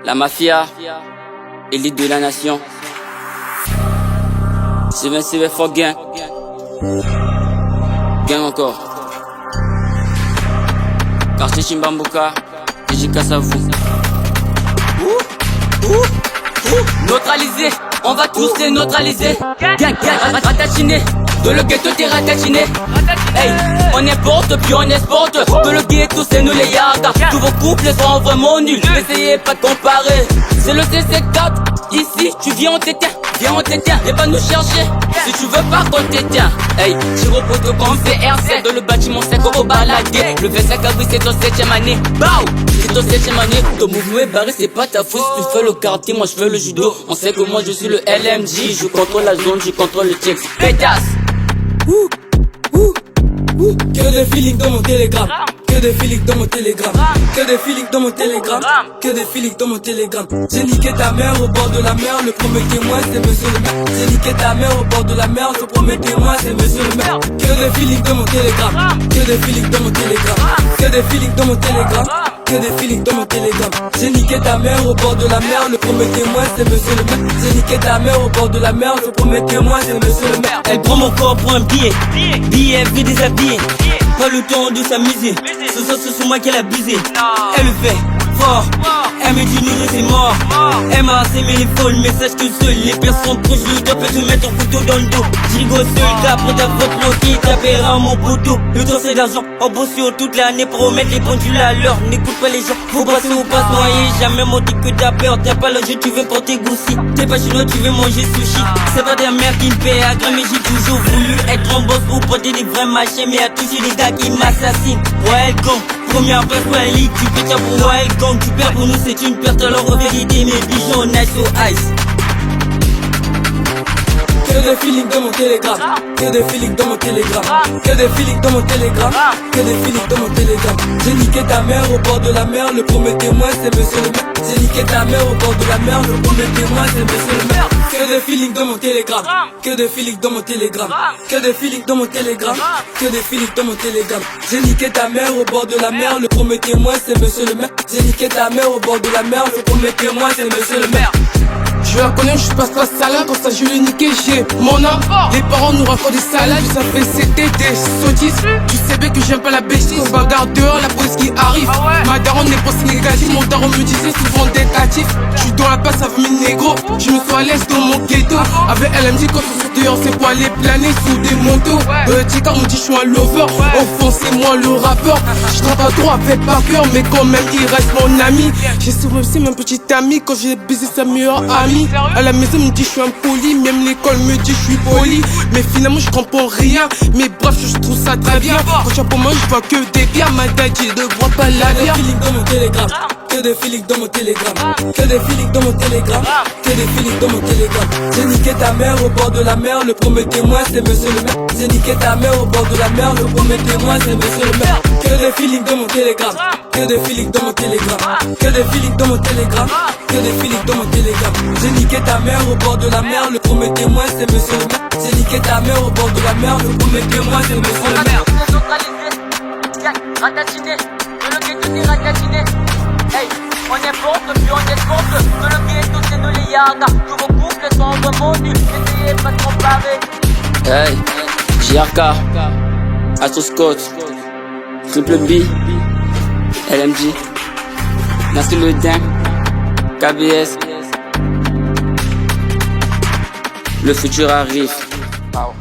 La mafia, élite de la nation. C'est for gain. Gain encore. Quartier Chimbambuka, dédicace à vous. Neutralisé, on va tous les neutraliser. Gang, ratatiné, de le ghetto t'es ratatiné. Hey, on est porte puis on exporte. De le ghetto c'est nous les yards. Tous vos couples sont vraiment nuls, essayez pas de comparer. C'est le CC4, ici tu viens on t'éteint. Viens on t'éteint, viens pas nous chercher. Si tu veux pas qu'on t'éteint. Hey, Giro Poto comme CR7. Dans le bâtiment c'est qu'on va balader. Le 25 avril c'est ton 7ème année. Bao, c'est ton 7ème année. Ton mouvement est barré, c'est pas ta faute. Si tu fais le quartier, moi je fais le judo. On sait que moi je suis le LMG. Je contrôle la zone, je contrôle le check. Pétasse. Que des feelings dans mon télégramme. Que des feelings dans mon télégramme. Que des feelings dans mon télégramme. Que des feelings dans mon télégramme. J'ai niqué ta mère au bord de la mer. Le premier témoin c'est monsieur le maire. J'ai niqué ta mère au bord de la mer. Le premier témoin c'est monsieur le maire. Que des feelings dans mon télégramme. Que des feelings dans mon télégramme. Que des feelings dans mon télégramme. Que des feelings dans mon télégramme. J'ai niqué ta mère au bord de la mer. Le premier témoin c'est monsieur le maire. J'ai niqué ta mère au bord de la mer. Le premier témoin c'est monsieur le maire. Elle prend mon corps pour un billet. Billet, vu déshabillé. Pas le temps de s'amuser. Ce soir c'est sur moi qu'elle a abusé. Elle le fait fort. Elle me dit nous c'est mort. Elle m'a sémé les folles. Mais sache que seules les personnes proches de toi peuvent te mettre en photo dans le dos. J'rigo seul d'après ta faute bloquée. T'appellera mon poteau. Le temps c'est d'argent. On bosse sur toute l'année pour remettre les pendules à l'heure. N'écoute pas les gens. Faut passer ou pas se noyer. Jamais menti que t'as peur. T'as pas l'argent, tu veux porter goussi. T'es pas chinois, tu veux manger sushi. C'est pas ta mère qui me paie à grain. Mais j'ai toujours voulu être un boss pour porter des vrais machins. Mais à toucher des gars qui m'assassinent. Welcome. Première place pour la ligue, tu pètes pour welcome. Tu perds pour nous c'est une perte, alors en vérité mes bijoux nice au ice. Que des feelings dans mon télégramme. Que des feelings dans mon télégramme. Que des feelings dans mon télégramme. Que des feelings dans mon télégramme. J'ai niqué ta mère au bord de la mer. Le premier témoin c'est monsieur le maire. J'ai niqué ta mère au bord de la mer. Le premier témoin c'est monsieur le maire. Que des feelings dans mon télégramme. Que des feelings dans mon télégramme. Que des feelings dans mon télégramme. Que des feelings dans mon télégramme. J'ai niqué ta mère au bord de la mer. Le premier témoin c'est monsieur le maire. J'ai niqué ta mère au bord de la mer. Le premier témoin c'est monsieur le maire. Je la connais, je passe pas salade, quand ça je l'ai niqué, j'ai mon âme. Les parents nous racontent des salades, ça fait c'était des sottises. Tu sais bien que j'aime pas la bêtise, on bagarre dehors, la police qui arrive. Ma daronne n'est pas si négative, mon daron me disait souvent d'être actif. Je suis dans la passe avec mes négros, je me sens à l'aise dans mon ghetto. Avec elle, elle me dit quand on sort dehors, c'est pour aller planer sous des manteaux. Tika me dit je suis un lover, offensez-moi le rappeur. Je travaille pas trop avec pas cœur, mais quand même il reste mon ami. J'ai souvent aussi mon petit ami quand j'ai baisé sa meilleure amie. À la maison me dit je suis impoli, même l'école me dit je suis poli. Mais finalement je comprends rien, mais bref je trouve ça très bien. Quand je pour moi je vois que des bières, ma daddy ne boit pas la bière. Que des feelings dans mon télégramme. Que des feelings dans mon télégramme. Que des feelings dans mon télégramme. Que des feelings dans mon télégramme. J'ai niqué ta mère au bord de la mer. Le premier témoin c'est monsieur le maire. J'ai niqué ta mère au bord de la mer. Le premier témoin c'est monsieur le maire. Que des feelings dans mon télégramme. Que des feelings dans mon télégramme. Que des feelings dans mon télégramme. Que des feelings dans mon télégramme. J'ai niqué ta mère au bord de la mer. Le premier témoin c'est monsieur le maire. J'ai niqué ta mère au bord de la mer. Le premier témoin c'est monsieur le maire. Ratatiné, de le ghetto t'es ratatiné. Hey, on est porte puis on exporte. De le ghetto c'est nous les yards. Tous vos couples sont vraiment nuls, essayez pas de comparer. Hey, JRK, Astro Scott, Triple B, LMG, Nasty le Dingue, KBS. Le futur arrive. Wow.